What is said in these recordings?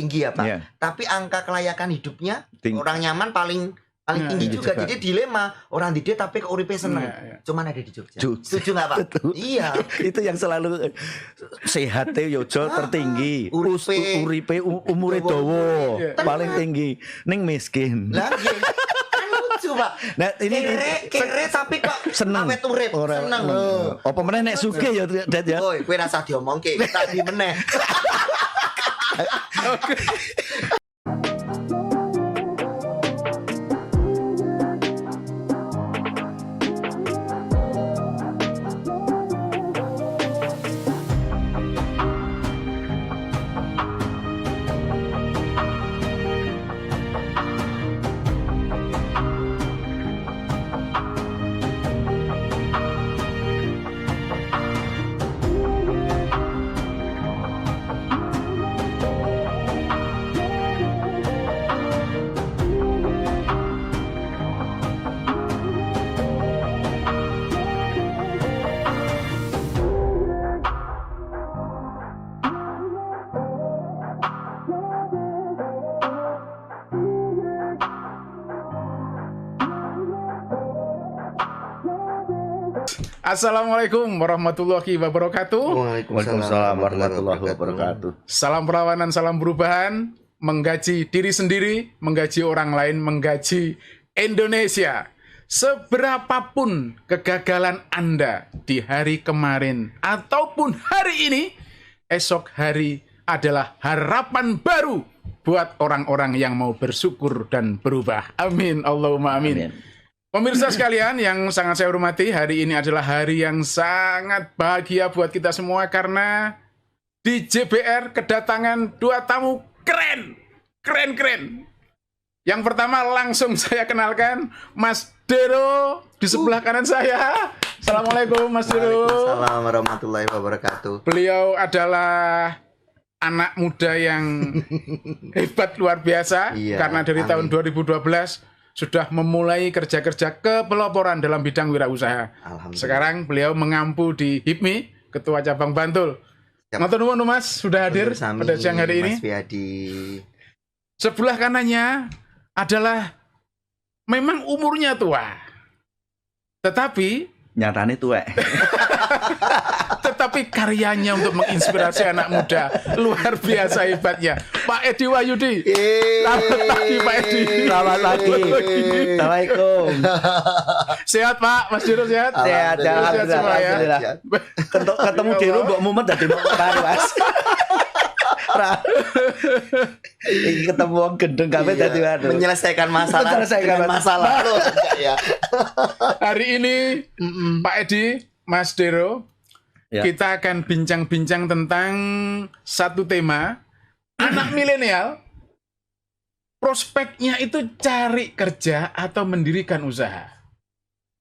tinggi ya Pak. Iya. Tapi angka kelayakan hidupnya Tinggi. orang nyaman paling tinggi juga. Jadi dilema orang di dia tapi uripe seneng. Cuman ada di Jogja. Setuju nggak Pak? Betul. Iya. Itu yang selalu sehatnya Yojo tertinggi. Uripe umure dawa paling tinggi. Ning miskin. Lah nggih. Kan lucu Pak. Nah ini kere tapi kok seneng. awet urip. Seneng lho. Apa meneh nek sugih ya Dat ya. Kowe rasa diomongke. Tadi meneh. Oke. Assalamualaikum warahmatullahi wabarakatuh. Waalaikumsalam warahmatullahi wabarakatuh. Salam perlawanan, salam perubahan. Menggaji diri sendiri, menggaji orang lain, menggaji Indonesia. Seberapapun kegagalan Anda di hari kemarin ataupun hari ini, esok hari adalah harapan baru buat orang-orang yang mau bersyukur dan berubah. Amin. Allahumma amin. Pemirsa sekalian yang sangat saya hormati, hari ini adalah hari yang sangat bahagia buat kita semua karena di JBR kedatangan dua tamu keren. Yang pertama langsung saya kenalkan Mas Dero di sebelah kanan saya. Assalamualaikum Mas Dero. Waalaikumsalam warahmatullahi wabarakatuh. Beliau adalah anak muda yang hebat luar biasa karena dari tahun 2012 sudah memulai kerja-kerja kepeloporan dalam bidang wirausaha. Sekarang beliau mengampu di HIPMI, Ketua Cabang Bantul. Matur nuwun Mas sudah hadir pada siang hari ini. Mas Wiyadi. Sebelah kanannya adalah memang umurnya tua, tetapi nyatane tuwek. Tetapi karyanya untuk menginspirasi anak muda luar biasa hebatnya. Pak Edi Wahyudi. Selamat pagi Pak Edi. Selamat pagi. Assalamualaikum. Sehat Pak, Mas Dero sehat? Sehat, Sehat semua ya. Ketemu Dero mbok mumet dadi mbok karo Mas. Iki ketemu wong gendeng kabeh dadi waduh. Menyelesaikan masalah loh ya. Hari ini Pak Edi, Mas Dero, kita akan bincang-bincang tentang satu tema anak milenial. Prospeknya itu cari kerja atau mendirikan usaha.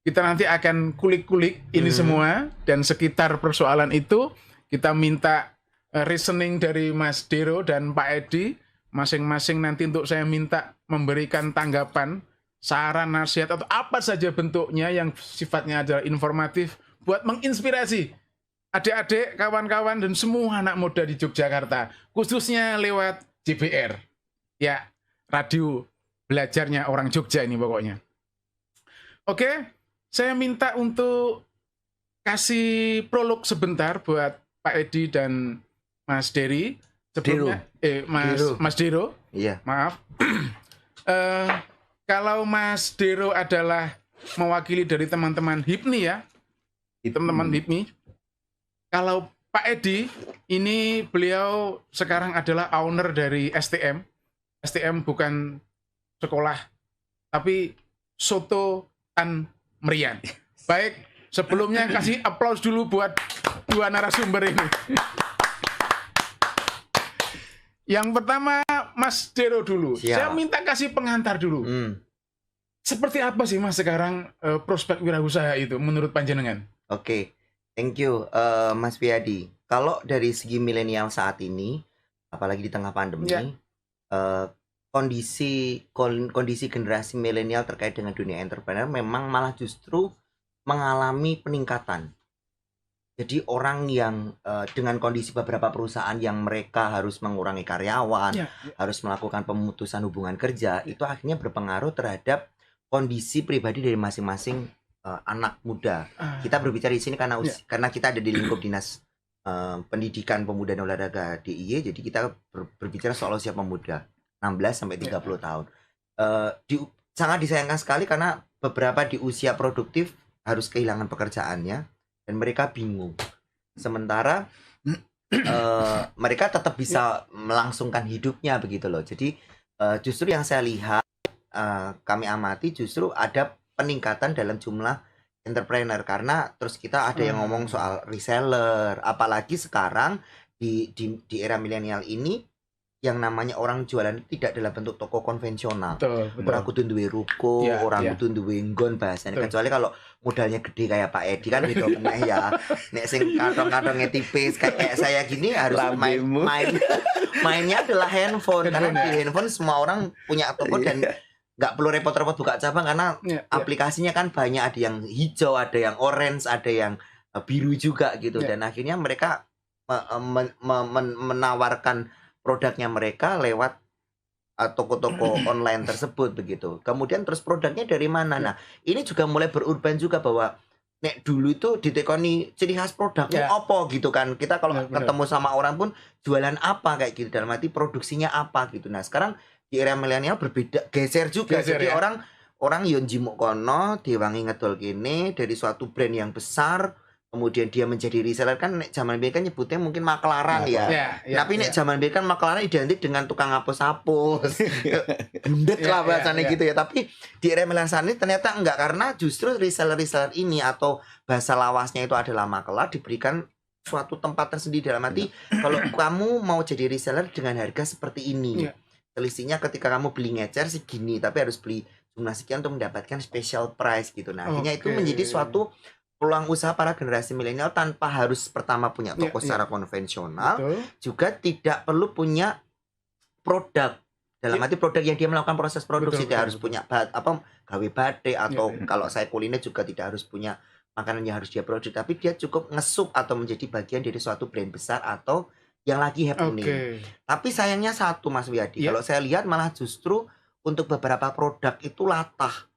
Kita nanti akan kulik-kulik ini semua dan sekitar persoalan itu kita minta reasoning dari Mas Dero dan Pak Edi masing-masing nanti untuk saya minta memberikan tanggapan, saran, nasihat atau apa saja bentuknya yang sifatnya adalah informatif buat menginspirasi adik-adik, kawan-kawan dan semua anak muda di Yogyakarta, khususnya lewat JBR. Ya, radio belajarnya orang Jogja ini pokoknya. Oke, saya minta untuk kasih prolog sebentar buat Pak Edi dan Mas Dery sebelumnya Mas Dero. Iya. Maaf. Kalau Mas Dero adalah mewakili dari teman-teman HIPMI ya. Teman-teman HIPMI. Kalau Pak Edi ini beliau sekarang adalah owner dari STM. STM bukan sekolah tapi Soto Tan Merian. Baik, sebelumnya kasih aplaus dulu buat dua narasumber ini. Yang pertama Mas Dero dulu. Siap. Saya minta kasih pengantar dulu. Seperti apa sih Mas sekarang prospek wirausaha itu menurut panjenengan? Oke, thank you Mas Wiyadi. Kalau dari segi milenial saat ini, apalagi di tengah pandemi, kondisi generasi milenial terkait dengan dunia entrepreneur memang malah justru mengalami peningkatan. Jadi orang yang dengan kondisi beberapa perusahaan yang mereka harus mengurangi karyawan, Ya, harus melakukan pemutusan hubungan kerja, itu akhirnya berpengaruh terhadap kondisi pribadi dari masing-masing anak muda. Kita berbicara di sini karena karena kita ada di lingkup dinas pendidikan pemuda dan olahraga DIY, jadi kita berbicara soal usia pemuda 16 sampai 30 tahun. Sangat disayangkan sekali karena beberapa di usia produktif harus kehilangan pekerjaannya dan mereka bingung. Sementara mereka tetap bisa melangsungkan hidupnya begitu loh. Jadi justru yang saya lihat kami amati justru ada peningkatan dalam jumlah entrepreneur karena terus kita ada yang ngomong soal reseller, apalagi sekarang di era milenial ini yang namanya orang jualan tidak dalam bentuk toko konvensional. Orang kudu duwe ruko, orang kudu duwe nggon bahasanya. Kecuali kalau modalnya gede kayak Pak Edi kan gitu meneh ya. Nek sing kantong-kantongnya tipis kayak saya gini harus mainnya adalah handphone karena di handphone semua orang punya toko dan nggak perlu repot-repot buka cabang karena aplikasinya kan banyak, ada yang hijau, ada yang orange, ada yang biru juga gitu dan akhirnya mereka menawarkan produknya mereka lewat toko-toko online tersebut begitu. Kemudian terus produknya dari mana? Nah, ini juga mulai berurban juga bahwa nek dulu itu ditekoni ciri khas produknya apa gitu kan. Kita kalau ketemu sama orang pun jualan apa kayak gitu, dalam arti produksinya apa gitu. Nah, sekarang di era milenial berbeda, geser juga. Jadi orang yon jimuk kono diwangi ngedol kene dari suatu brand yang besar. Kemudian dia menjadi reseller kan nek zaman biyen kan nyebutnya mungkin maklaran tapi nek zaman biyen kan maklaran identik dengan tukang hapus-hapus. Bundet lah bahasanya gitu ya. Tapi di era milenial ini ternyata enggak, karena justru reseller-reseller ini atau bahasa lawasnya itu adalah maklar diberikan suatu tempat tersendiri, dalam arti kalau kamu mau jadi reseller dengan harga seperti ini. Selisihnya ketika kamu beli ngecer segini tapi harus beli jumlah sekian untuk mendapatkan special price gitu. Nah, akhirnya itu menjadi suatu peluang usaha para generasi milenial tanpa harus pertama punya toko secara konvensional, juga tidak perlu punya produk. Dalam arti produk yang dia melakukan proses produksi, tidak harus punya gawe batik atau kalau saya kuliner juga tidak harus punya makanan yang harus dia produksi, tapi dia cukup ngesup atau menjadi bagian dari suatu brand besar atau yang lagi happening. Tapi sayangnya satu Mas Wiyadi, kalau saya lihat malah justru untuk beberapa produk itu latah.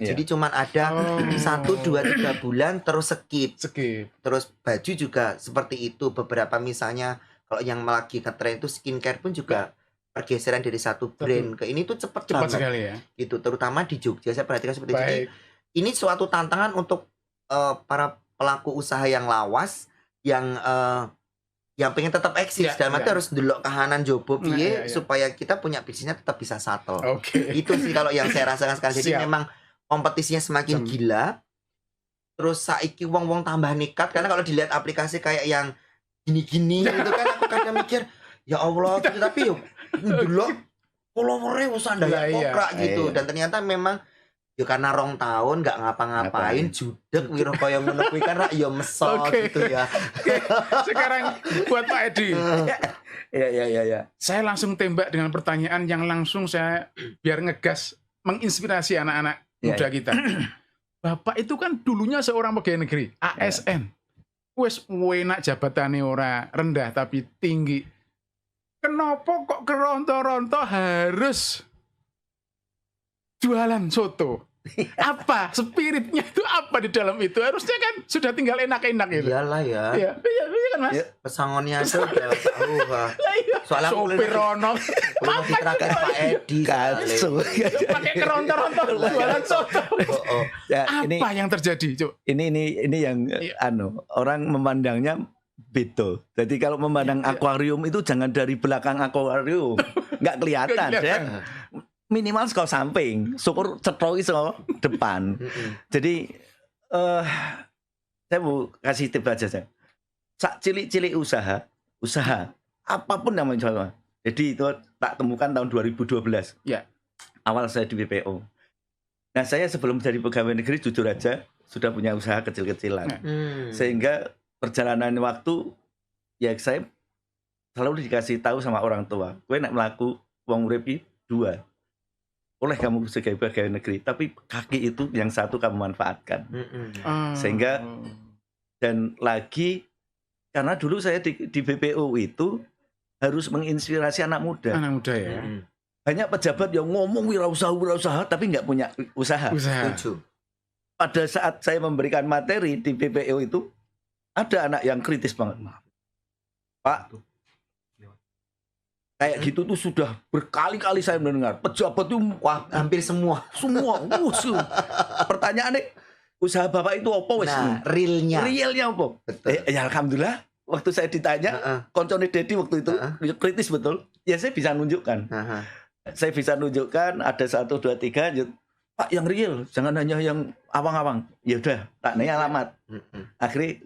Jadi cuman ada 1, 2, 3 bulan terus skip. Terus baju juga seperti itu. Beberapa misalnya kalau yang lagi ngetren itu skincare pun juga pergeseran dari satu brand ke ini tuh cepat banget sekali ya. Gitu, terutama di Jogja saya perhatikan seperti itu. Jadi ini suatu tantangan untuk para pelaku usaha yang lawas yang pengen tetap eksis, dalam arti harus delok kahanan jobo piye supaya kita punya bisnisnya tetap bisa settle. Itu sih kalau yang saya rasakan sekarang. Jadi memang kompetisinya semakin gila. Terus saiki wong-wong tambah nekat karena kalau dilihat aplikasi kayak yang gini-gini gitu kan aku kadang mikir ya Allah, tapi yuk delok followernya wis andaya kokrak gitu dan ternyata memang ya karena 2 tahun nggak ngapa-ngapain judek wiro kaya ngono kuwi kan rak ya mesot gitu ya. Sekarang buat Pak Edi. Ya. Saya langsung tembak dengan pertanyaan yang langsung saya biar ngegas menginspirasi anak-anak muda kita. Bapak itu kan dulunya seorang pegawai negeri, ASN. Wes enak jabatannya ora rendah tapi tinggi. Kenapa kok keronto-ronto harus jualan soto? Apa spiritnya itu, apa di dalam itu? Harusnya kan sudah tinggal enak-enak gitu. Iyalah ya. Iya kan Mas? Pesangonnya aja udah tahu lah. Soalnya sopir Rono terakhir Pak Edi pakai keronto-ronto jualan soto. Apa yang terjadi, Cuk? Ini yang orang memandangnya beda. Jadi kalau memandang akuarium itu jangan dari belakang akuarium. Enggak kelihatan ya. Minimal sekolah samping, syukur cetro iso depan. Jadi saya mau kasih tips aja saya. Sak cilik-cilik usaha apapun namanya jualan. Jadi itu tak temukan tahun 2012. Ya. Awal saya di BPO. Nah, saya sebelum jadi pegawai negeri jujur aja sudah punya usaha kecil-kecilan. Sehingga perjalanan waktu ya saya selalu dikasih tahu sama orang tua, kowe nek mlaku wong urip 2. Oleh kamu sebagai pegawai negeri, tapi kaki itu yang satu kamu manfaatkan. Sehingga dan lagi Karena dulu saya di BPO itu harus menginspirasi anak muda. Anak muda ya. Banyak pejabat yang ngomong wirausaha tapi nggak punya usaha. Setuju. Pada saat saya memberikan materi di BPO itu, ada anak yang kritis banget. Pak, kayak gitu tuh sudah berkali-kali saya mendengar. Pejabat itu Wah, hampir semua. Pertanyaannya, usaha Bapak itu apa wes? Nah, realnya apa? betul. Ya alhamdulillah, waktu saya ditanya, koncone Dedi waktu itu kritis betul. Ya saya bisa nunjukkan. Saya bisa nunjukkan ada 1, 2, 3. Pak yang real, jangan hanya yang awang-awang. Ya udah, tak nanya alamat. Akhirnya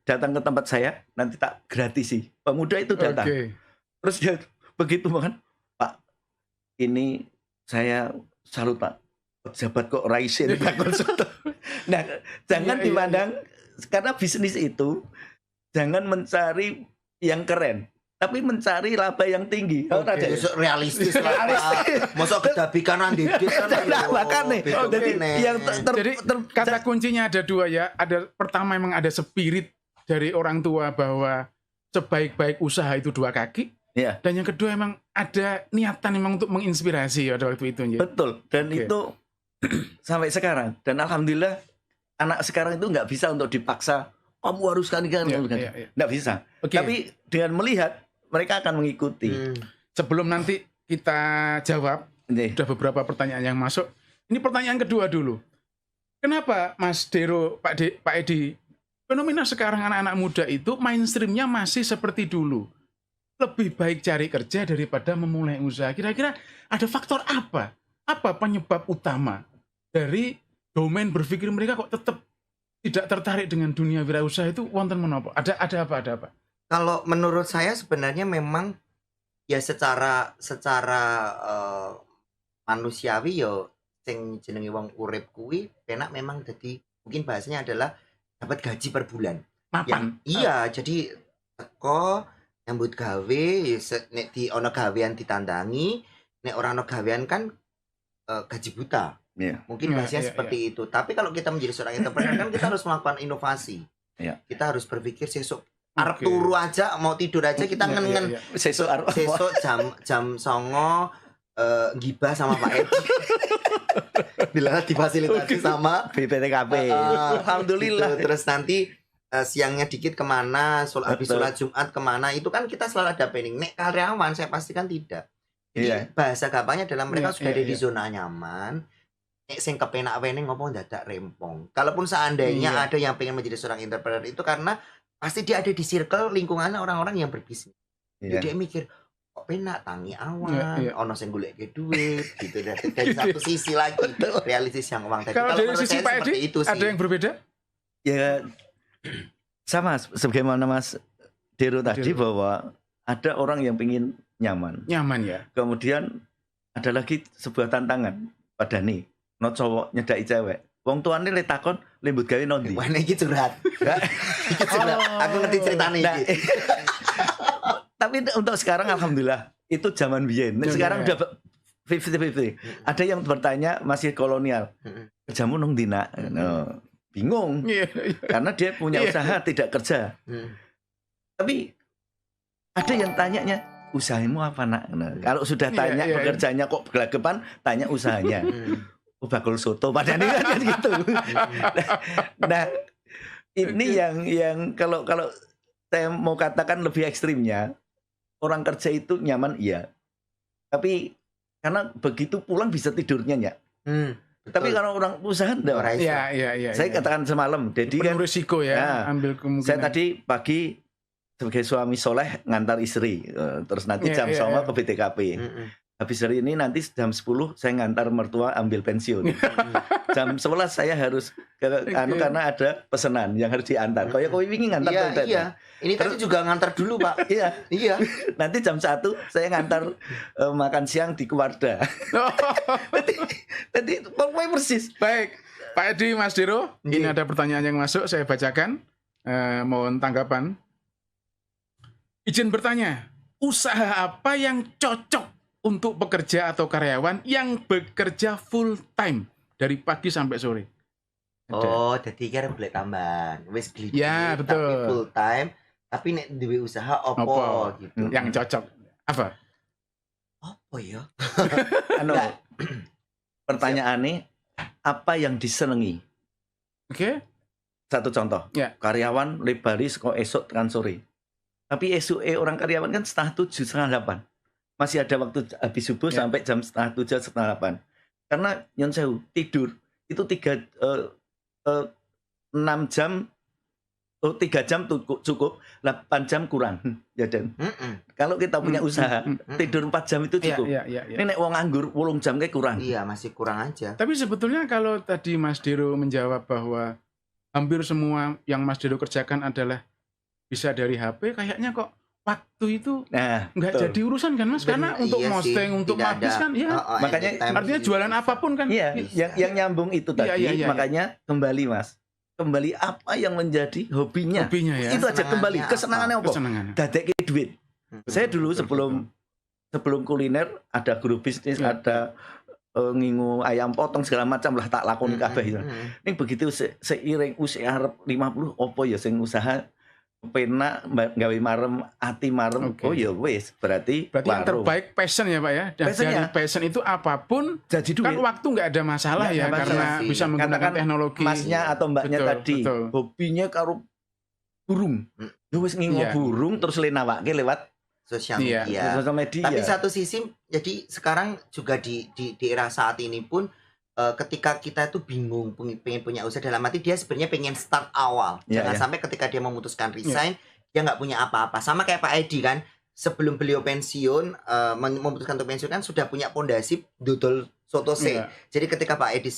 datang ke tempat saya, nanti tak gratisi. Pemuda itu datang. Terus dia begitu kan, Pak, ini saya salut Pak. Pejabat kok raisin Pak konsultan. Nah, jangan dipandang karena bisnis itu jangan mencari yang keren. Tapi mencari laba yang tinggi. Realistis lah. Masuk kedabikan nanti. Jadi kata kuncinya ada 2 ya. Ada pertama memang ada spirit dari orang tua bahwa sebaik-baik usaha itu 2 kaki. Ya. Dan yang kedua memang ada niatan memang untuk menginspirasi pada waktu itu. Ya. Betul. Dan itu sampai sekarang. Dan alhamdulillah anak sekarang itu nggak bisa untuk dipaksa. Kamu harus kan. Nggak bisa. Tapi dengan melihat mereka akan mengikuti. Sebelum nanti kita jawab, sudah beberapa pertanyaan yang masuk. Ini pertanyaan kedua dulu. Kenapa Mas Dero, Pak Edi, fenomena sekarang anak-anak muda itu mainstreamnya masih seperti dulu? Lebih baik cari kerja daripada memulai usaha. Kira-kira ada faktor apa? Apa penyebab utama dari domain berpikir mereka kok tetap tidak tertarik dengan dunia wirausaha itu wonten menapa? Ada apa? Kalau menurut saya sebenarnya memang ya secara manusiawi yo sing jenenge wong urip kuwi penak memang jadi mungkin bahasanya adalah dapat gaji per bulan. Mapan. Iya, jadi teko nyambut gawe nek di ono gawean ditandangi, nek ora ono gawean kan gaji buta. Mungkin bahasanya seperti itu. Tapi kalau kita menjadi seorang entrepreneur kan kita harus melakukan inovasi. Kita harus berpikir sesuk arep turu aja, mau tidur aja kita ngen-ngen. Sesuk jam 09.00 gibah sama Pak Edi. Bila difasilitasi sama BPTKP. Alhamdulillah. Gitu. Terus nanti siangnya dikit kemana, habis sholat Jumat kemana, itu kan kita selalu ada planning. Nek karyawan saya pastikan tidak. Jadi bahasa gampangnya adalah mereka sudah ada di zona nyaman. Nek sing kepenak wene ngopo dadak rempong. Kalaupun seandainya ada yang pengen menjadi seorang entrepreneur itu karena pasti dia ada di circle lingkungannya orang-orang yang berbisnis. Jadi dia mikir kok penak tangi awan, ono sing goleke duit gitu. Dari satu sisi lagi realistis yang uang tadi. Kalau dari sisi Pak Edi ada yang berbeda? Ya sama sebagaimana Mas Dero tadi bahwa ada orang yang pengen nyaman ya. Kemudian ada lagi sebuah tantangan pada nih no cowok nyedaki cewek. Wong tuane le takon lembut gawe nondi. Wah iki curhat. Iki curhat. Aku ngerti ceritane iki. Tapi untuk sekarang alhamdulillah itu zaman biyen. Sekarang udah 50-50. Ada yang bertanya masih kolonial. Kerjamu nang ndi nak? Bingung. Karena dia punya usaha tidak kerja. Tapi ada yang tanyanya usahamu apa nak? Kalau sudah tanya pekerjaannya kok gelagapan, tanya usahanya. Bakul soto padahal kan gitu. Nah, ini yang kalau saya mau katakan lebih ekstrimnya, orang kerja itu nyaman iya. Tapi karena begitu pulang bisa tidurnya ya. Tapi kalau orang usaha enggak. Iya. Saya katakan semalam, jadi kan risiko ya, ambil kemungkinan. Saya tadi pagi sebagai suami soleh ngantar istri, terus nanti jam 09.00 ke BTKP. Habis hari ini nanti jam 10 saya ngantar mertua ambil pensiun. Jam 11 saya harus karena ada pesanan yang harus diantar. Kayak kowe wingi ngantar Iya. Ini tadi juga ngantar dulu, Pak. Iya. Nanti jam 1 saya ngantar makan siang di Kewarda. Tadi pokoknya persis. Baik. Pak Edi, Mas Dero, ini ada pertanyaan yang masuk, saya bacakan. Mohon tanggapan. Izin bertanya, usaha apa yang cocok untuk pekerja atau karyawan yang bekerja full time dari pagi sampai sore? Oh, jadi kira boleh tambahan. Wis glidit, ya, betul. Tapi full time. Tapi nek duwe usaha opo Apa gitu. yang cocok? Apa? Apa ya? Anu, Nggak. pertanyaannya apa yang disenengi? Oke. Satu contoh, Ya. karyawan lebari seko esok tekan sore. Tapi esok orang karyawan kan 7:30, 7:30. Masih ada waktu habis subuh Ya. sampai jam 7:30, 7:30. Karena nyon sewu tidur itu 6 jam, 3 jam cukup, 8 jam kurang. Ya dan kalau kita punya usaha tidur 4 jam itu cukup. Iya. Ini nek wong nganggur 8 jam kayak kurang. Iya, masih kurang aja. Tapi sebetulnya kalau tadi Mas Dero menjawab bahwa hampir semua yang Mas Dero kerjakan adalah bisa dari HP, kayaknya kok waktu itu Nah, nggak betul. jadi urusan kan Mas? Karena Bener, untuk iya posting, sih, untuk tidak habis ada. kan, ya. Makanya anytime Artinya sih. jualan apapun kan. Iya, Bisa. yang nyambung itu tadi, Iya. makanya kembali Mas. Kembali apa yang menjadi hobinya. Hobinya ya. Itu aja kembali. Kesenangannya Kesenangannya apa? Kesenangan. Dadekke duit. Saya dulu Betul, sebelum kuliner ada guru bisnis, Ya. ada ngingu ayam potong segala macam lah tak lakoni kabeh itu. Ini begitu seiring usia arep 50 opo ya sing usaha penak gawe marem ati marem. Oke. Oh ya wis berarti Berarti yang warung. terbaik passion ya Pak ya. Dan Passionnya. dari passion itu apapun jadi duit. kan waktu nggak ada masalah Nggak ya ada karena masalah sih. bisa menggunakan Katakan teknologi. Masnya atau mbaknya Betul, tadi betul. hobinya karo burung. Ya wis ngingu Iya. burung terus lenawake lewat Sosial Iya. media. sosial media. Tapi satu sisi, jadi sekarang juga di era saat ini pun ketika kita itu bingung pengen punya usaha, dalam arti dia sebenarnya pengen start awal. Iya, Jangan iya. sampai ketika dia memutuskan resign, dia nggak punya apa-apa. Sama kayak Pak Edi kan, sebelum beliau pensiun, memutuskan untuk pensiun kan sudah punya pondasi dodol soto se. Iya. Jadi ketika Pak Edi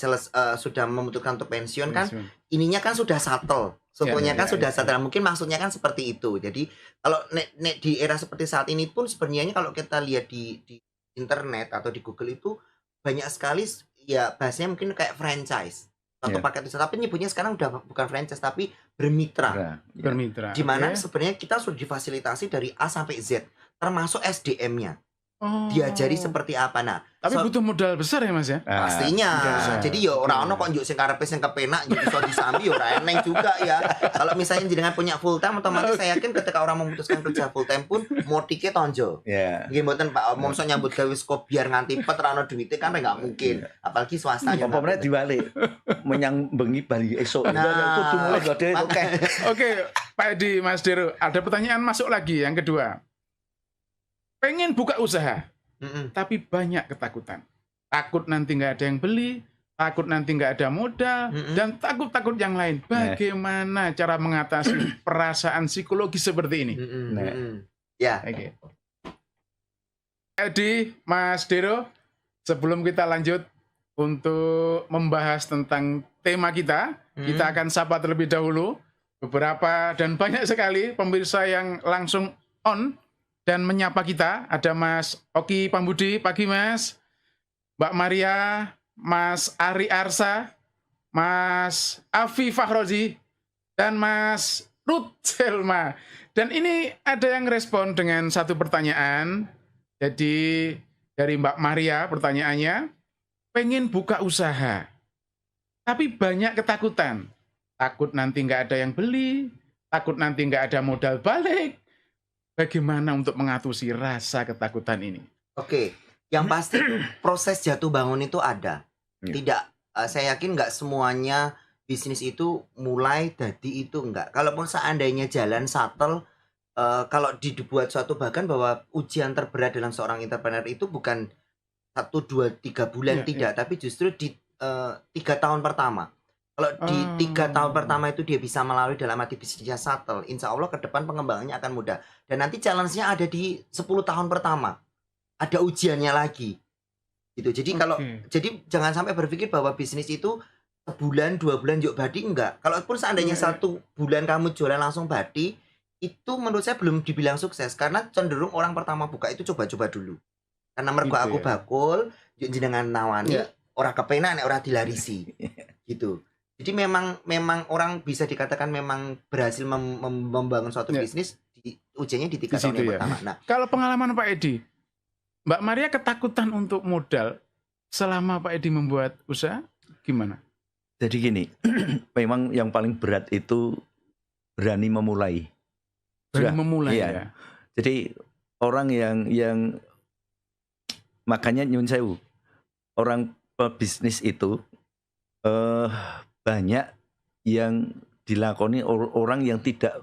sudah memutuskan untuk pensiun kan, Pensiun. ininya kan sudah settle. Sotonya Ya, kan ya, sudah ya. settle. Mungkin maksudnya kan seperti itu. Jadi kalau nek di era seperti saat ini pun sebenarnya kalau kita lihat di internet atau di Google itu banyak sekali ya bahasanya mungkin kayak franchise atau Ya. paket usaha, tapi nyebutnya sekarang udah bukan franchise tapi bermitra. Nah, Bermitra. Di mana Oke. sebenarnya kita sudah difasilitasi dari A sampai Z, termasuk SDM-nya. Oh. Diajari seperti apa. Nah, Tapi so- butuh modal besar ya Mas ya. nah, pastinya. biasa. Jadi ya ora ono kok njuk sing karepe sing kepenak njuk iso disambi ya ora eneng juga ya. Kalau misalnya jenengan punya full time, otomatis saya yakin ketika orang memutuskan kerja full time pun motike tonjo. ya. Nggih mboten Pak, momso nyambut gawe saka biar nganti pet ra ono duwite kan enggak mungkin. Apalagi swasta Apa meneh diwalik menyang bengi bali esok. Nah. Kudu mulai gede oke. Oke, Pak Edi, Mas Dero, ada pertanyaan masuk lagi yang kedua. Pengen buka usaha, tapi banyak ketakutan. Takut nanti nggak ada yang beli, takut nanti nggak ada modal, dan takut-takut yang lain. Bagaimana cara mengatasi perasaan psikologi seperti ini? Nah. Ya. Oke. Edi, Mas Dero, sebelum kita lanjut untuk membahas tentang tema kita akan sapa terlebih dahulu beberapa dan banyak sekali pemirsa yang langsung on dan menyapa kita. Ada Mas Oki Pambudi, pagi Mas. Mbak Maria, Mas Ari Arsa, Mas Afi Fahrozi, dan Mas Ruth Selma. Dan ini ada yang respon dengan satu pertanyaan. Jadi dari Mbak Maria pertanyaannya, pengen buka usaha, tapi banyak ketakutan. Takut nanti nggak ada yang beli, takut nanti nggak ada modal balik. Bagaimana untuk mengatasi rasa ketakutan ini? Oke, yang pasti proses jatuh bangun itu ada. Ya. Tidak, saya yakin nggak semuanya bisnis itu mulai dari itu enggak. Kalaupun seandainya jalan shuttle, kalau dibuat suatu bahkan bahwa ujian terberat dalam seorang entrepreneur itu bukan 1, 2, 3 bulan, Iya, tidak, tapi justru di 3 tahun pertama. Kalau di 3 tahun pertama itu dia bisa melalui dalam arti bisnisnya shuttle, insya Allah ke depan pengembangannya akan mudah. Dan nanti challenge-nya ada di 10 tahun pertama. Ada ujiannya lagi. Gitu. Jadi kalau jadi jangan sampai berpikir bahwa bisnis itu sebulan, 2 bulan yuk badi, enggak. Kalaupun seandainya 1 bulan kamu jualan langsung badi, itu menurut saya belum dibilang sukses karena cenderung orang pertama buka itu coba-coba dulu. Karena mergo Gitu aku ya. bakul, yuk jenengan nawani, Ya. ora kepenak nek ora dilarisi. Gitu. Jadi memang orang bisa dikatakan memang berhasil membangun suatu Ya. bisnis ujiannya di 3 Di tahun situ yang ya. pertama. Nah, Kalau pengalaman Pak Edi, Mbak Maria ketakutan untuk modal selama Pak Edi membuat usaha, gimana? Jadi gini, memang yang paling berat itu berani memulai. Berani memulai iya. ya. Jadi orang yang makanya nyun sewu, orang pebisnis itu banyak yang dilakoni orang yang tidak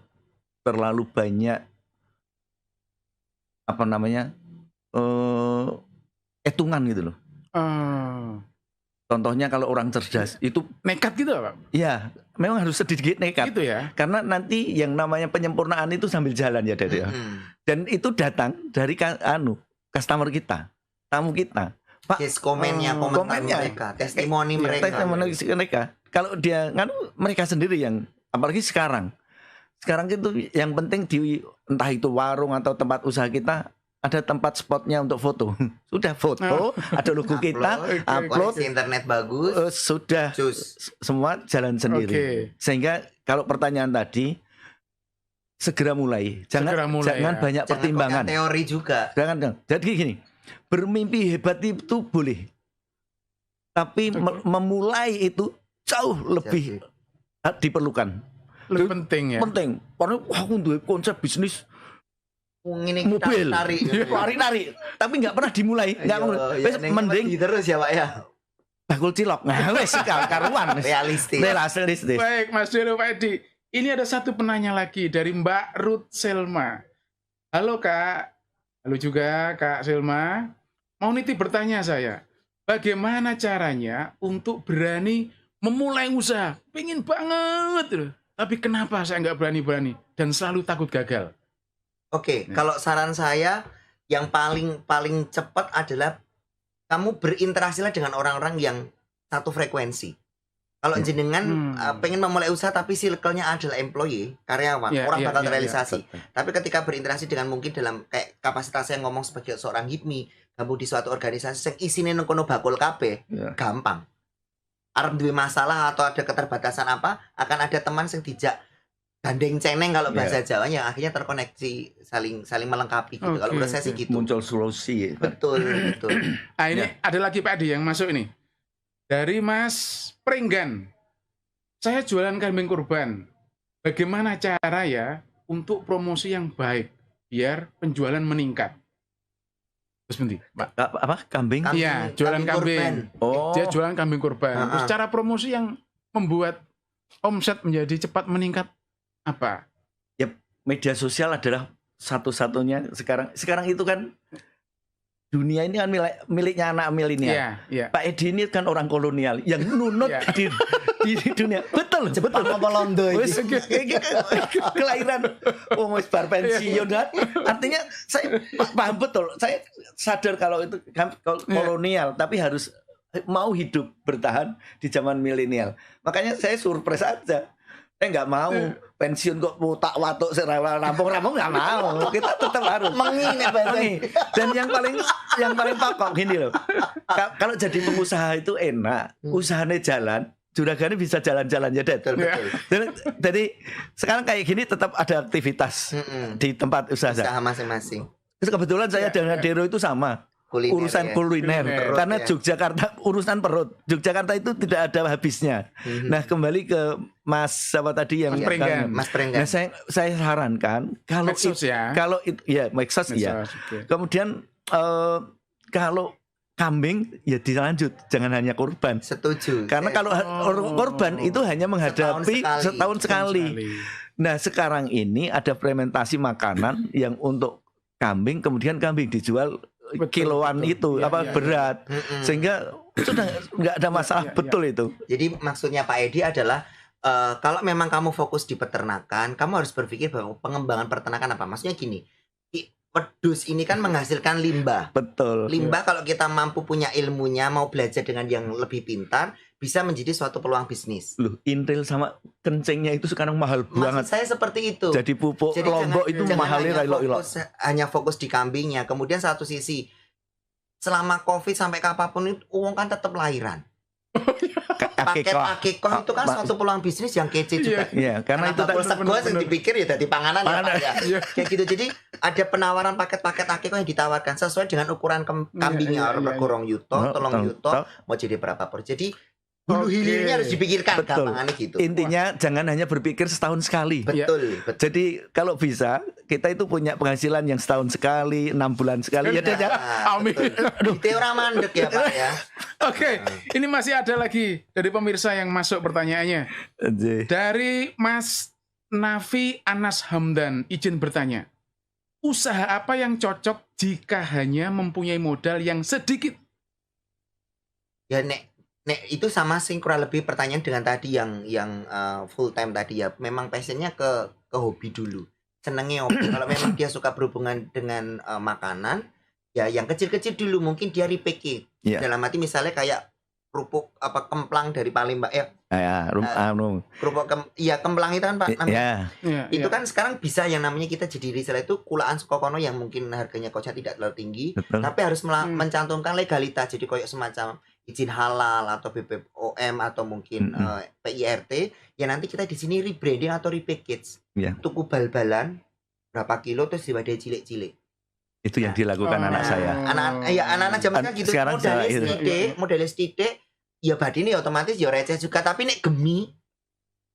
terlalu banyak apa namanya hitungan gitu loh. Contohnya kalau orang cerdas itu Nekat gitu Pak? ya memang harus sedikit nekat. Gitu ya. Karena nanti yang namanya penyempurnaan itu sambil jalan ya Dede. Dan itu datang dari customer kita, tamu kita. Pak, komennya mereka, testimoni mereka. Testimoni mereka. Kalau dia mereka sendiri yang apalagi sekarang itu yang penting entah itu warung atau tempat usaha kita ada tempat spotnya untuk foto. Sudah foto, ada logo kita, upload, internet bagus, sudah semua jalan sendiri. Sehingga kalau pertanyaan tadi segera mulai. Jangan banyak pertimbangan. Teori juga. Jangan. Jadi gini, bermimpi hebat itu boleh. Tapi memulai itu jauh lebih diperlukan. Lebih penting ya. Penting. Karena aku duwe konsep bisnis mobil, tarik, tapi nggak pernah dimulai, nggak mending terus ya Pak ya. Bakul cilok, wes karuan, realistis. Baik, Mas Dero, Pak Edi, ini ada satu penanya lagi dari Mbak Ruth Selma. Halo Kak, halo juga Kak Selma. Mau nitip bertanya saya, bagaimana caranya untuk berani memulai usaha? Pengen banget loh, tapi kenapa saya nggak berani dan selalu takut gagal? Oke, kalau saran saya yang paling cepat adalah kamu berinteraksilah dengan orang-orang yang satu frekuensi. Kalau jenengan pengen memulai usaha tapi circle-nya adalah employee, karyawan, orang bakal terrealisasi. Tapi ketika berinteraksi dengan mungkin dalam kayak kapasitas saya ngomong sebagai seorang hipmi, kamu di suatu organisasi yang isinya nengkono bakul kabeh, gampang. Arep duwe masalah atau ada keterbatasan apa, akan ada teman yang dijak gandeng ceneng kalau bahasa Jawanya, akhirnya terkoneksi, saling melengkapi gitu. Kalau menurut saya sih gitu. Muncul solusi. Betul. Ah, ini ada lagi Pak Adi yang masuk ini. Dari Mas Pringgan. Saya jualan kambing kurban. Bagaimana cara ya untuk promosi yang baik biar penjualan meningkat? Terus nanti, Pak. Apa? Kambing? Iya, jualan kambing. Dia jualan kambing kurban. Terus cara promosi yang membuat omset menjadi cepat meningkat apa? Ya, media sosial adalah satu-satunya sekarang itu kan dunia ini kan miliknya anak milenial. Pak Edi ini kan orang kolonial yang nunut di dunia. Betul. Apa Londo ini? Kelahiran wis bar pensiun. Artinya saya paham betul. Saya sadar kalau itu kolonial tapi harus mau hidup bertahan di zaman milenial. Makanya saya surprise aja. Saya nggak mau pensiun kok tak watuk rampung-rampung nggak mau. Kita tetap harus mengingat. Dan yang paling pokok gini loh. Kalau jadi pengusaha itu enak, usahanya jalan, juragannya bisa jalan-jalan ya, Dad. Jadi sekarang kayak gini tetap ada aktivitas di tempat usaha masing-masing. Kebetulan saya dengan Dero itu sama. Urusan kuliner. Karena Yogyakarta urusan perut. Yogyakarta itu tidak ada habisnya. Nah, kembali ke Mas apa tadi yang Mas Pringgan. Nah, saya sarankan kalau Maxos ya. Kemudian kalau kambing ya dilanjut, jangan hanya kurban. Setuju. Karena kalau kurban itu hanya menghadapi setahun sekali. Nah, sekarang ini ada fermentasi makanan yang untuk kambing, kemudian kambing dijual kiloan itu berat, sehingga sudah nggak ada masalah. Betul itu. Jadi maksudnya Pak Edi adalah kalau memang kamu fokus di peternakan, kamu harus berpikir bahwa pengembangan peternakan apa. Maksudnya gini, wedus ini kan menghasilkan limbah. Betul. Limbah kalau kita mampu punya ilmunya, mau belajar dengan yang lebih pintar, bisa menjadi suatu peluang bisnis. Loh, intil sama kencingnya itu sekarang mahal banget. Maksud saya seperti itu. Jadi pupuk Lombok itu mahalnya ilok-ilok. Hanya fokus di kambingnya. Kemudian satu sisi, selama COVID sampai kapanpun itu uang kan tetap lahiran. Paket akikoh itu kan suatu peluang bisnis yang kece juga. Iya, karena itu gue yang dipikir ya dari panganan ya. Kayak gitu. Jadi ada penawaran paket-paket akikoh yang ditawarkan sesuai dengan ukuran kambingnya. Kurang yuto, tolong yuto, mau jadi berapa per. Jadi Hulu hilirnya harus dipikirkan, Betul. gampangannya gitu. Intinya jangan hanya berpikir setahun sekali. Betul. Jadi kalau bisa kita itu punya penghasilan yang setahun sekali, 6 bulan sekali. Ya Dad ya. Amin. Aduh, itu orang mandek ya Pak ya. Oke, ini masih ada lagi dari pemirsa yang masuk pertanyaannya. Dari Mas Nafi Anas Hamdan, izin bertanya. Usaha apa yang cocok jika hanya mempunyai modal yang sedikit? Ya nek itu sama sih kurang lebih pertanyaan dengan tadi yang full time tadi ya. Memang passionnya ke hobi dulu. Senengnya hobi. Kalau memang dia suka berhubungan dengan makanan, ya yang kecil-kecil dulu mungkin dia repackage. Dalam arti misalnya kayak kerupuk kemplang dari Palembang ya. Kerupuk kemplang itu kan Pak namanya. Itu kan sekarang bisa yang namanya kita jadi reseller itu kulaan sekokono yang mungkin harganya kosnya tidak terlalu tinggi, tapi harus mencantumkan legalitas. Jadi kayak semacam izin halal atau BPOM atau mungkin PIRT. Ya nanti kita di sini rebranding atau repackage. Tuku bal-balan berapa kilo terus diwadai cilik-cilik. Itu yang dilakukan anak saya. Anak-anak zaman kan gitu. Modalnya sithik, ya badine otomatis ya receh juga, tapi nek gemi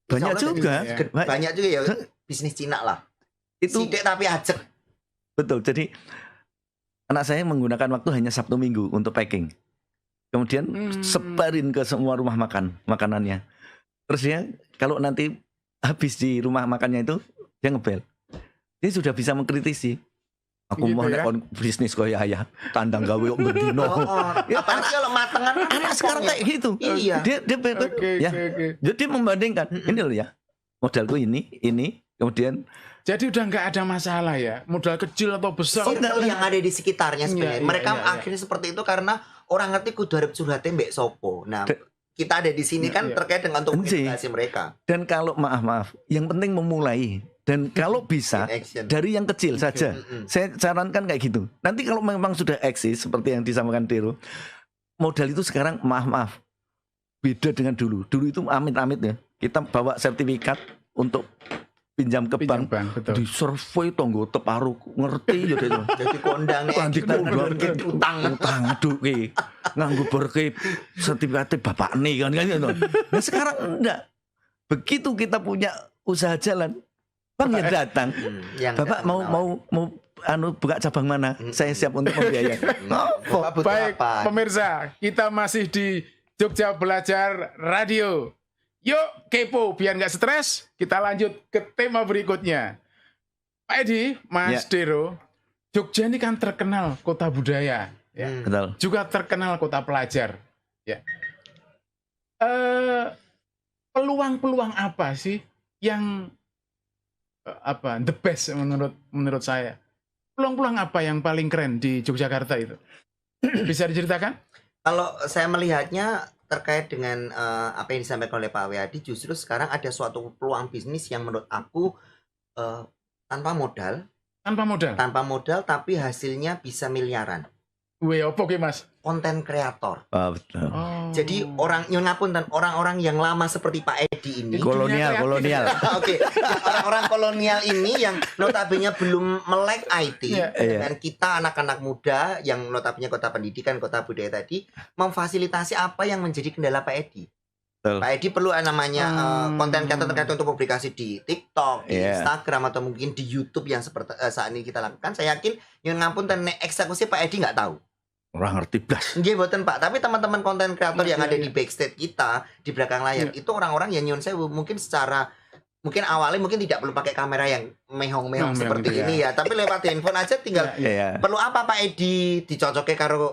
banyak juga. Banyak juga ya bisnis Cina lah. Itu sithik tapi ajek. Betul. Jadi anak saya menggunakan waktu hanya Sabtu Minggu untuk packing. Kemudian sebarin ke semua rumah makanannya. Terus dia kalau nanti habis di rumah makannya itu dia ngebel. Dia sudah bisa mengkritisi. Aku gitu mau nek bisnis koyo ayah, tandang gawe kok bendino. Ya apalagi kalau matengan anak sekarang kayak gitu. Iya. Dia membandingkan. Ini loh ya. Modalku ini, kemudian jadi udah nggak ada masalah ya, modal kecil atau besar. Yang ada di sekitarnya sebenarnya. Mereka akhirnya seperti itu karena orang ngerti kudu arep curhate mbek sopo. Nah, kita ada di sini kan terkait dengan untuk edukasi mereka. Dan kalau maaf, yang penting memulai. Dan kalau bisa dari yang kecil saja. Saya sarankan kayak gitu. Nanti kalau memang sudah eksis seperti yang disampaikan Dero, modal itu sekarang maaf beda dengan dulu. Dulu itu amit-amit ya. Kita bawa sertifikat untuk pinjam ke bank, di survei tonggo teparuh ngerti ya itu. Jadi kondang utang aduh ki nganggo berke sertifikat bapak nih kan gitu. Nah sekarang enggak. Begitu kita punya usaha jalan, Bang yang datang. Bapak mau buka cabang mana? Saya siap untuk membiayai. Baik, pemirsa, kita masih di Jogja Belajar Radio. Yuk kepo biar nggak stres. Kita lanjut ke tema berikutnya. Pak Edi, Mas Dero, Jogja ini kan terkenal kota budaya, ya. Betul. Juga terkenal kota pelajar. Ya. Peluang-peluang apa sih yang the best menurut saya? Peluang-peluang apa yang paling keren di Yogyakarta itu? Bisa diceritakan? Kalau saya melihatnya terkait dengan apa yang disampaikan oleh Pak Wiyadi, justru sekarang ada suatu peluang bisnis yang menurut aku tanpa modal tapi hasilnya bisa miliaran. Wih, apa ki Mas? Konten kreator. Betul. Jadi orang-orang yang lama seperti Pak Edi ini kolonial. Oke. Orang-orang kolonial ini yang notabene belum melek IT dan kita anak-anak muda yang notabene kota pendidikan, kota budaya tadi memfasilitasi apa yang menjadi kendala Pak Edi. Pak Edi perlu namanya konten kreator terkait untuk publikasi di TikTok, di Instagram atau mungkin di YouTube yang seperti saat ini kita lakukan. Saya yakin yang ngampun dan eksekusi Pak Edi nggak tahu. Orang ngerti blas. Nggih mboten Pak, tapi teman-teman konten kreator yang ada di backstage kita, di belakang layar itu orang-orang yang nyun saya mungkin awalnya mungkin tidak perlu pakai kamera yang mehong-mehong seperti ini ya, tapi lewat handphone aja tinggal perlu apa Pak Edi dicocoknya karo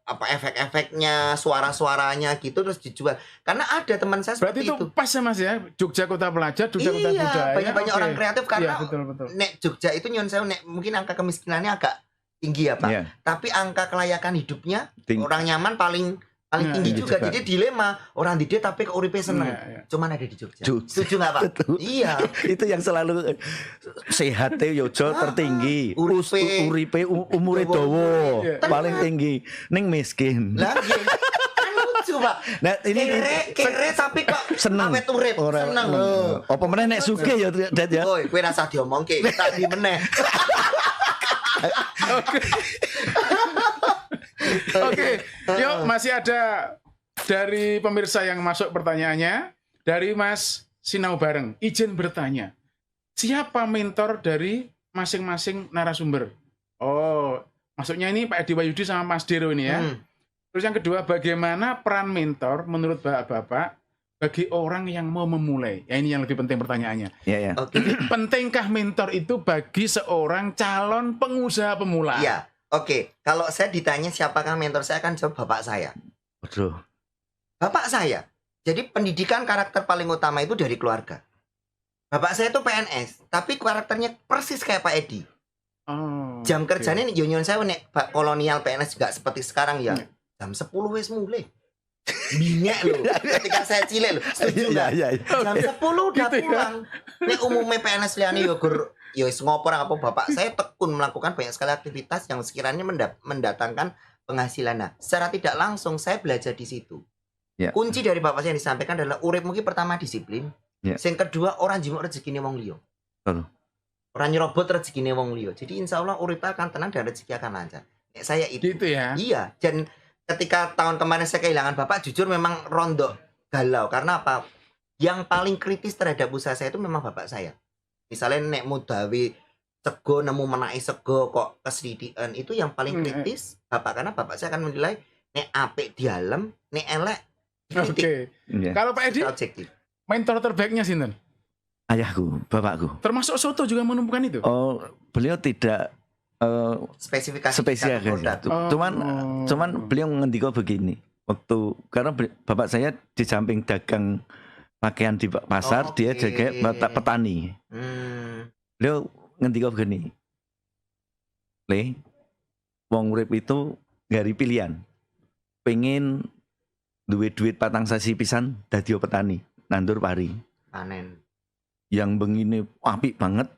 efek-efeknya, suara-suaranya gitu terus dijual. Karena ada teman saya seperti itu. Berarti itu pas ya Mas ya, Jogja kota pelajar, Jogja kota budaya. Banyak orang kreatif karena betul. Nek Jogja itu nyun saya mungkin angka kemiskinannya agak tinggi ya Pak, tapi angka kelayakan hidupnya orang nyaman paling tinggi juga. Jadi dilema orang di dia tapi ke uripe seneng. Cuman ada di Jogja. Setuju nggak Pak? Betul. Iya. Itu yang selalu sehat Yojo tertinggi. Uripe umure dawa paling tinggi. Ning miskin. Lah nggih. Lucu Pak. Nah ini kere tapi kok seneng. Awet urip seneng. Apa meneh nek sugih ya Dad ya. Kowe rasa diomongke tak di meneh. Oke, yuk masih ada dari pemirsa yang masuk pertanyaannya, dari Mas Sinau Bareng, izin bertanya, siapa mentor dari masing-masing narasumber? Oh, maksudnya ini Pak Edi Wahyudi sama Mas Dero ini ya. Terus yang kedua, bagaimana peran mentor menurut Bapak-Bapak bagi orang yang mau memulai? Ya ini yang lebih penting pertanyaannya. Ya. Pentingkah mentor itu bagi seorang calon pengusaha pemula? Iya. Oke, kalau saya ditanya siapakah mentor, saya akan jawab bapak saya. Betul. Bapak saya. Jadi pendidikan karakter paling utama itu dari keluarga. Bapak saya itu PNS, tapi karakternya persis kayak Pak Edi. Oh, Jam kerjanya nih Union saya nek kolonial PNS nggak seperti sekarang ya. Jam 10 wis mulai. Binyak loh. Ketika saya cilik loh. Setuju nggak? Jam 10 udah pulang. Nek umumnya PNS liane yo gur yo wis ngopor apa bapak saya tekun melakukan banyak sekali aktivitas yang sekiranya mendatangkan penghasilan. Nah, secara tidak langsung saya belajar di situ. Ya. Kunci dari bapak saya yang disampaikan adalah urip mungkin pertama disiplin. Ya. Yang kedua orang jimuk rezekine wong liya. Orang nyerobot rezekine wong liya. Jadi insya Allah urip akan tenang dan rezeki akan lancar. Nek saya itu. Gitu ya. Iya, dan ketika tahun kemarin saya kehilangan bapak, jujur memang rondo galau. Karena apa? Yang paling kritis terhadap usaha saya itu memang bapak saya. Misalnya nek mudawi sego nemu menai sego kok kesedidian, itu yang paling kritis bapak, karena bapak saya akan menilai nek apik dialem, nek elek Oke. Kalau Pak Edi, objektif. mentor terbaiknya sinten? Ayahku, bapakku. Termasuk Soto juga menemukan itu. Oh, beliau tidak Spesifikasi spesial. Cuman beliau ngendiko begini. Waktu karena bapak saya di samping dagang pakaian di pasar, dia jaga petani. Beliau ngendiko begini. Le, wong urip itu gari pilihan. Pengen duit patang sasi pisan dadi petani, nandur pari. Panen. Yang begini apik banget,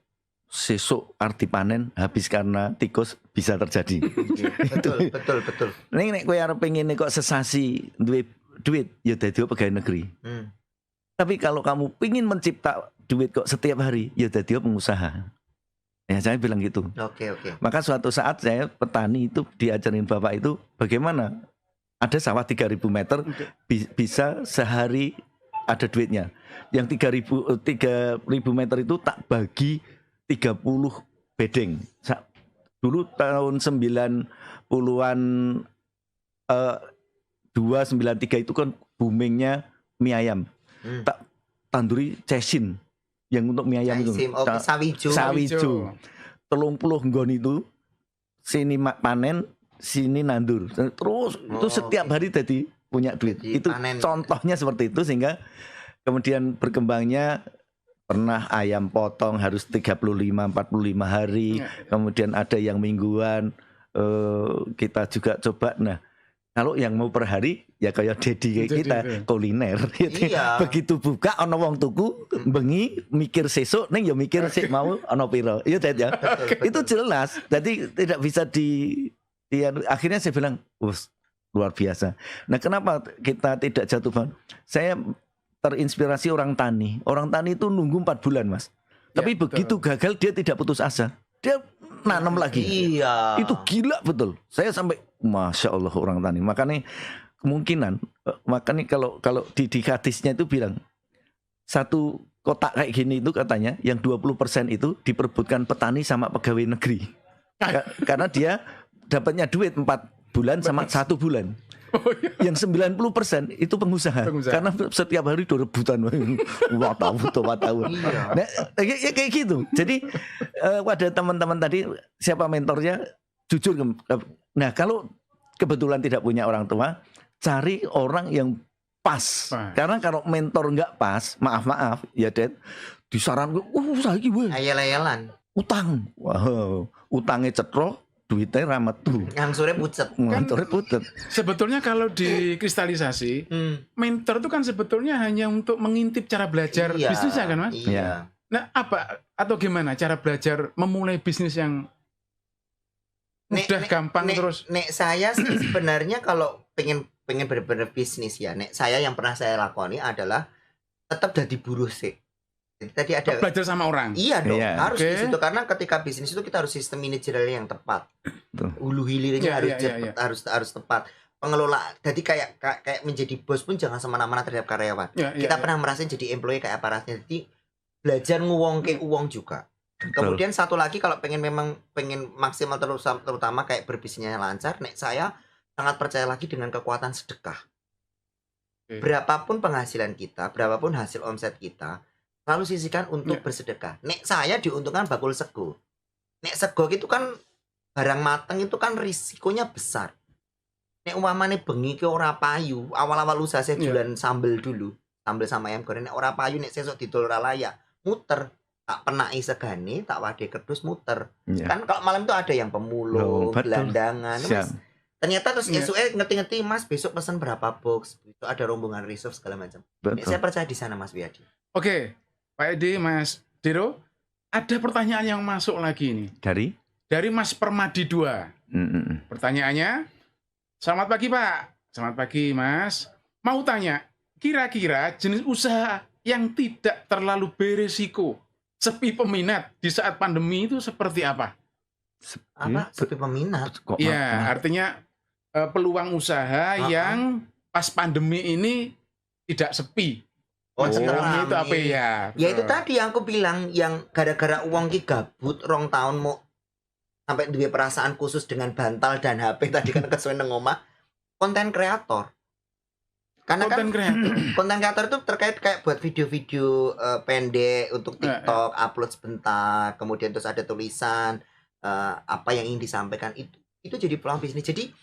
sesuk arti panen habis karena tikus bisa terjadi. Betul. Nek kowe arep pengen kok sesasi duit ya dadi pegawai negeri. Tapi kalau kamu pingin mencipta duit kok setiap hari ya dadi pengusaha. Ya saya bilang gitu. Oke. Maka suatu saat saya petani itu diajarin bapak itu bagaimana ada sawah 3.000 meter bisa sehari ada duitnya. Yang 3.000 meter itu tak bagi 30 bedeng. Dulu tahun 90-an 293 itu kan boomingnya mie ayam. Tak tanduri cesin yang untuk mie ayam itu. Sawijo. 30 nggon itu sini panen, sini nandur. Terus itu setiap hari jadi punya duit. Jadi itu panen. Contohnya seperti itu sehingga kemudian berkembangnya pernah ayam potong harus 35-45 hari. Kemudian ada yang mingguan. Kita juga coba. Nah, kalau yang mau per hari ya kayak Dedi kita kuliner. Iya. Begitu buka ono wong tuku bengi mikir sesuk ning ya mikir sik mau ono piro. Iya Ded ya. Itu jelas. Jadi tidak bisa akhirnya saya bilang, luar biasa. Nah, kenapa kita tidak jatuh bangun? Saya terinspirasi orang tani. Orang tani itu nunggu 4 bulan, Mas. Tapi begitu gagal dia tidak putus asa. Dia nanam lagi. Iya. Itu gila betul. Saya sampai Masya Allah orang tani. Makanya kalau di hadisnya itu bilang satu kotak kayak gini itu katanya yang 20% itu diperebutkan petani sama pegawai negeri. Karena dia dapatnya duit 4 bulan sama 1 bulan. Yang 90% itu pengusaha. Karena setiap hari udah rebutan. Wah tahu. Iya. Nah, kayak gitu. Jadi pada teman-teman tadi siapa mentornya jujur. Nah, kalau kebetulan tidak punya orang tua, cari orang yang pas. Karena kalau mentor nggak pas, maaf ya Ded, disarankan, saiki weh. Ayel-ayelan. Utang. Wow, utangnya cetrok, duitnya ramet tuh. Ngangsure pucet. Ngangsure pucet. Sebetulnya kalau dikristalisasi, mentor itu kan sebetulnya hanya untuk mengintip cara belajar bisnisnya kan, Mas? Iya. Nah, apa atau gimana cara belajar memulai bisnis yang mudah, gampang terus? Nek saya sih sebenarnya kalau pengen bener-bener bisnis ya, nek saya yang pernah saya lakoni adalah tetap jadi buruh sih. Jadi tadi ada belajar sama orang. Iya dong, harus di situ karena ketika bisnis itu kita harus sistem manajerial yang tepat. Hulu hilirnya harus tepat. pengelola. Jadi kayak menjadi bos pun jangan semena-mena terhadap karyawan. Kita pernah merasain jadi employee kayak apa rasanya. Jadi belajar nguwongke uang juga. Kemudian satu lagi kalau pengen maksimal terutama kayak berbisnisnya lancar, saya sangat percaya lagi dengan kekuatan sedekah. Berapapun penghasilan kita, berapapun hasil omset kita, selalu sisihkan untuk bersedekah. Saya diuntungkan bakul sego. Sego itu kan barang mateng itu kan risikonya besar. Umpamane bengi ke ora payu, awal-awal usaha saya jualan sambel dulu. Sambel sama ayam goreng ora payu sesuk didol ora layak, muter. Tak penaki segane, tak wade kerdus muter. Kan kalau malam itu ada yang pemulung, gelandangan. Mas, ternyata terus esuk ngerti-ngerti Mas besok pesan berapa box, besok ada rombongan reserve segala macam. Saya percaya di sana Mas Wiyadi. Oke, Pak Edi, Mas Dero, ada pertanyaan yang masuk lagi nih. Dari Mas Permadi 2. Pertanyaannya, selamat pagi Pak. Selamat pagi Mas. Mau tanya, kira-kira jenis usaha yang tidak terlalu beresiko, sepi peminat di saat pandemi itu seperti apa? Sepi peminat? Iya, artinya peluang usaha yang pas pandemi ini tidak sepi. Sekarang itu apa ya? Ya itu tadi yang aku bilang, yang gara-gara uang ki gabut rong tahun mau sampai duwe perasaan khusus dengan bantal dan HP tadi kan kesuwen nang omah, konten kreator. Karena konten kreator itu terkait kayak buat video-video pendek untuk TikTok, upload sebentar, kemudian terus ada tulisan apa yang ingin disampaikan, itu jadi peluang bisnis. Jadi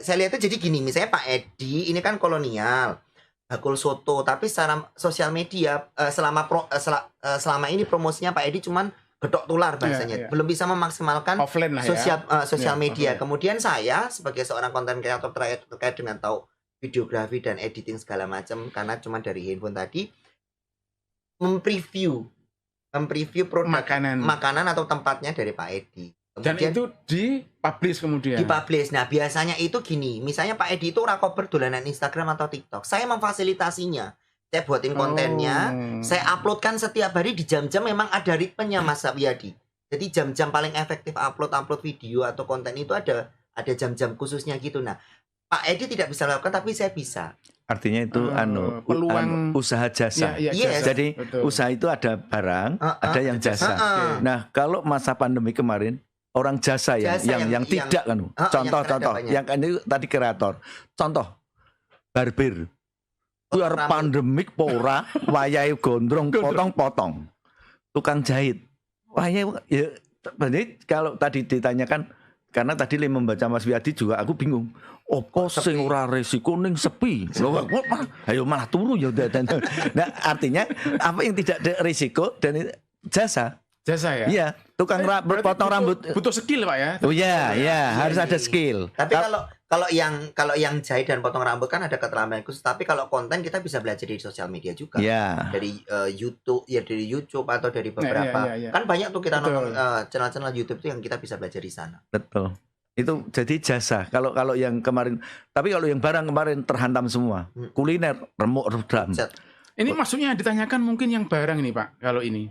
saya lihat itu jadi gini, misalnya Pak Edi ini kan kolonial, bakul soto, tapi secara sosial media selama ini promosinya Pak Edi cuman gedok tular bahasanya, belum bisa memaksimalkan sosial media. Kemudian saya sebagai seorang konten kreator terkait dengan tahu videografi dan editing segala macam, karena cuma dari handphone tadi, mempreview produk makanan atau tempatnya dari Pak Edi. Kemudian, dan itu dipublish kemudian. Dipublish. Nah, biasanya itu gini, misalnya Pak Edi itu ora koper dolanan Instagram atau TikTok. Saya memfasilitasinya. Saya buatin kontennya, saya uploadkan setiap hari di jam-jam memang ada ritmenya Mas Wiyadi. Jadi jam-jam paling efektif upload video atau konten itu ada jam-jam khususnya gitu. Nah, Pak Edi tidak bisa lakukan tapi saya bisa. Artinya itu peluang usaha jasa. Jadi usaha itu ada barang, ada yang jasa. Nah, kalau masa pandemi kemarin orang jasa yang tidak kan. Contoh yang ini tadi kreator. Contoh barbir. Biar pandemik pora wayahe gondrong potong-potong. Tukang jahit. Wayahe ya berarti kalau tadi ditanyakan, karena tadi membaca Mas Wiyadi juga aku bingung. Opo sing ora resiko ning sepi. Ayo malah turu ya. Nah, artinya apa yang tidak ada risiko dan jasa. Jasa ya? Iya, tukang potong rambut. Butuh skill Pak ya? Oh iya, harus ada skill. Tapi kalau yang jahit dan potong rambut kan ada keterampilan khusus. Tapi kalau konten kita bisa belajar dari sosial media juga. Yeah. Dari YouTube atau dari beberapa. Kan banyak tuh kita nonton channel-channel YouTube tuh yang kita bisa belajar di sana. Betul. Itu jadi jasa. Kalau yang kemarin, tapi kalau yang barang kemarin terhantam semua. Kuliner, remuk redam. Ini maksudnya ditanyakan mungkin yang barang ini Pak, kalau ini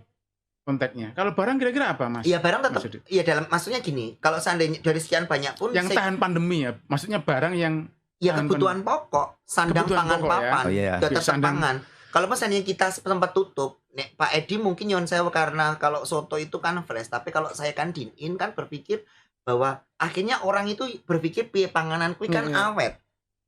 konteksnya. Kalau barang kira-kira apa Mas? Iya barang tetap. Iya maksudnya gini, kalau seandainya dari sekian banyak pun yang tahan pandemi ya, maksudnya barang yang kebutuhan pokok, sandang pangan papan, tetap pangan. Kalau misalnya kita sempat tutup, Pak Edi mungkin nyon sewa karena kalau soto itu kan fresh, tapi kalau saya kan dine-in kan berpikir bahwa akhirnya orang itu berpikir piye panganan kuwi kan awet.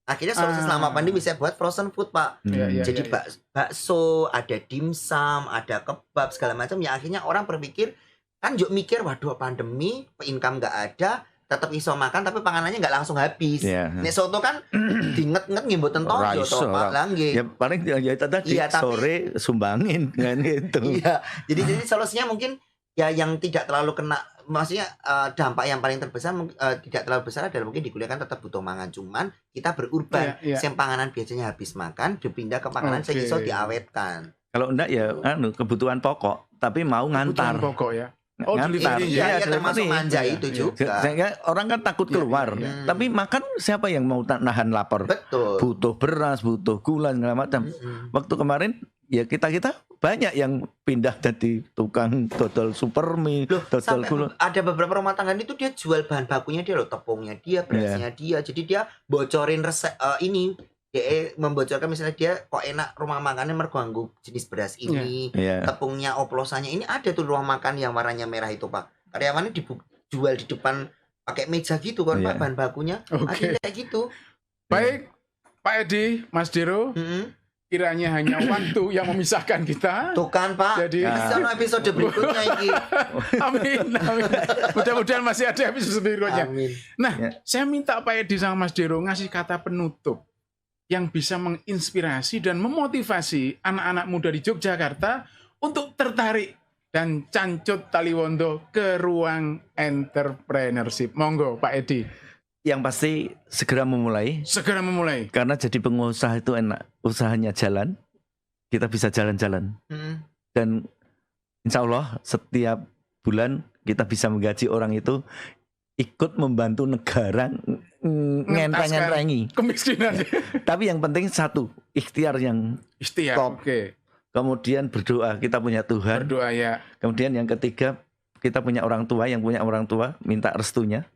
Akhirnya solusi selama pandemi bisa buat frozen food Pak. Jadi bakso, ada dimsum, ada kebab segala macam. Ya akhirnya orang berpikir kan juk mikir waduh pandemi, income nggak ada, tetap iso makan tapi panganannya nggak langsung habis. Nek soto kan diinget-inget ngimboten tojo to Pak langge. Ya paling ya tadi sore sumbangin kan gitu. Iya. Jadi solusinya mungkin ya yang tidak terlalu kena, maksudnya dampak yang paling terbesar tidak terlalu besar adalah mungkin di kuliah kan tetap butuh mangan, cuman kita berurban, panganan biasanya habis makan dipindah ke makanan sing iso diawetkan. Kalau enggak ya kebutuhan pokok tapi mau ngantar. Kebutuhan pokok ya. Ngantar. Iya, termasuk manja itu juga. Orang kan takut keluar, tapi makan siapa yang mau nahan lapar? Betul. Butuh beras, butuh gula segala macam. Waktu kemarin ya kita banyak yang pindah jadi tukang dodol supermie, dodol Sampai gula. ada beberapa rumah tangga itu dia jual bahan bakunya dia loh, tepungnya dia, berasnya dia. Jadi dia bocorin resep ini. Dia membocorkan misalnya dia kok enak rumah makannya mergo jenis beras ini, tepungnya oplosannya ini ada tuh rumah makan yang warnanya merah itu Pak. Karyawannya dijual di depan pakai meja gitu kan Pak bahan bakunya. Ada kayak gitu. Baik, Pak Edi, Mas Dero. Kiranya hanya waktu yang memisahkan kita. Tuh kan Pak. Jadi episode berikutnya ini. Amin. Mudah-mudahan masih ada episode berikutnya. Amin. Nah, saya minta Pak Edi sama Mas Dero ngasih kata penutup yang bisa menginspirasi dan memotivasi anak-anak muda di Yogyakarta untuk tertarik dan cancut Taliwondo ke ruang entrepreneurship. Monggo Pak Edi. Yang pasti segera memulai. Karena jadi pengusaha itu enak. Usahanya jalan, kita bisa jalan-jalan. Dan insya Allah setiap bulan kita bisa menggaji orang itu ikut membantu negara ngenteng-ngentengi kemiskinan. Tapi yang penting satu, ikhtiar top. Kemudian berdoa, kita punya Tuhan. Berdoa ya. Kemudian yang ketiga, kita punya orang tua, yang punya orang tua minta restunya.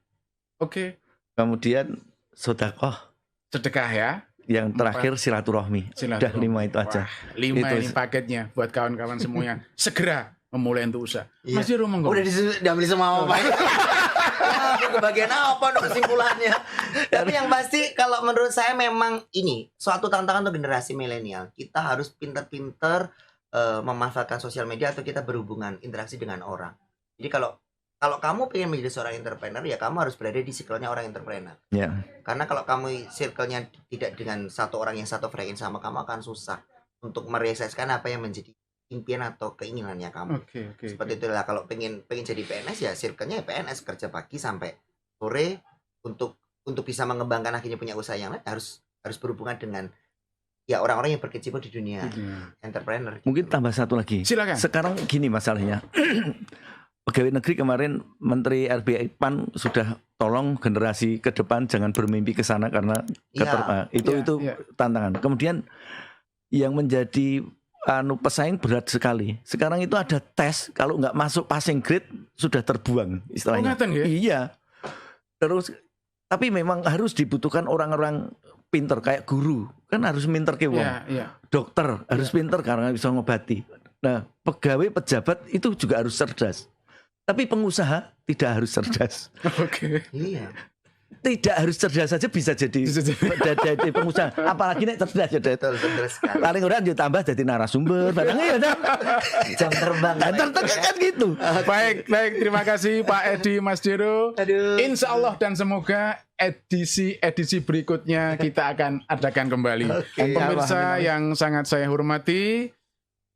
Kemudian sedekah ya. Yang terakhir silaturahmi. Udah 5 itu aja. 5 ini paketnya buat kawan-kawan semuanya. Segera memulai untuk usaha. Mas Dero monggo. Udah diambil semua Pak. Kebagian apa dong kesimpulannya? Tapi yang pasti kalau menurut saya memang ini suatu tantangan untuk generasi milenial. Kita harus pintar-pintar memanfaatkan sosial media atau kita berhubungan interaksi dengan orang. Jadi kalau kamu pengen menjadi seorang entrepreneur ya kamu harus berada di circle-nya orang entrepreneur. Karena kalau kamu circle-nya tidak dengan satu orang yang satu frekuensi sama kamu akan susah untuk merealisasikan apa yang menjadi impian atau keinginannya kamu. Seperti itulah kalau pengen jadi PNS ya circle-nya ya PNS, kerja pagi sampai sore untuk bisa mengembangkan akhirnya punya usaha yang lain harus berhubungan dengan ya orang-orang yang berkecimpung di dunia entrepreneur. Mungkin tambah satu lagi. Silakan. Sekarang gini masalahnya. Pegawai negeri kemarin Menteri RBI PAN sudah tolong generasi ke depan jangan bermimpi ke sana karena itu tantangan. Kemudian yang menjadi pesaing berat sekali. Sekarang itu ada tes, kalau nggak masuk passing grade sudah terbuang istilahnya. Iya. Terus tapi memang harus dibutuhkan orang-orang pinter kayak guru kan harus pinter ke wong. Dokter harus pinter karena bisa ngobati. Nah, pegawai pejabat itu juga harus cerdas. Tapi pengusaha tidak harus cerdas. Iya. Tidak harus cerdas saja bisa jadi pengusaha. Apalagi nek cerdas ya. Paling orang juga tambah jadi narasumber. Jam terbang. Kan gitu. Baik. Terima kasih Pak Edi, Mas Dero. Insya Allah dan semoga edisi berikutnya kita akan adakan kembali. Pemirsa yang sangat saya hormati,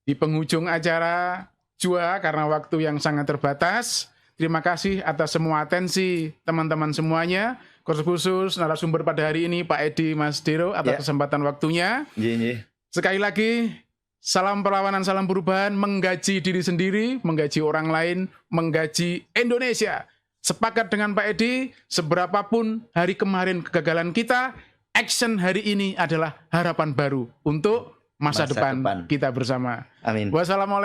di penghujung acara Jua karena waktu yang sangat terbatas. Terima kasih atas semua atensi teman-teman semuanya. Khusus narasumber pada hari ini Pak Edi, Mas Dero atas kesempatan waktunya. Sekali lagi salam perlawanan, salam perubahan, menggaji diri sendiri, menggaji orang lain, menggaji Indonesia. Sepakat dengan Pak Edi, seberapapun hari kemarin kegagalan kita, action hari ini adalah harapan baru untuk masa depan kita bersama. Amin. Wassalamualaikum.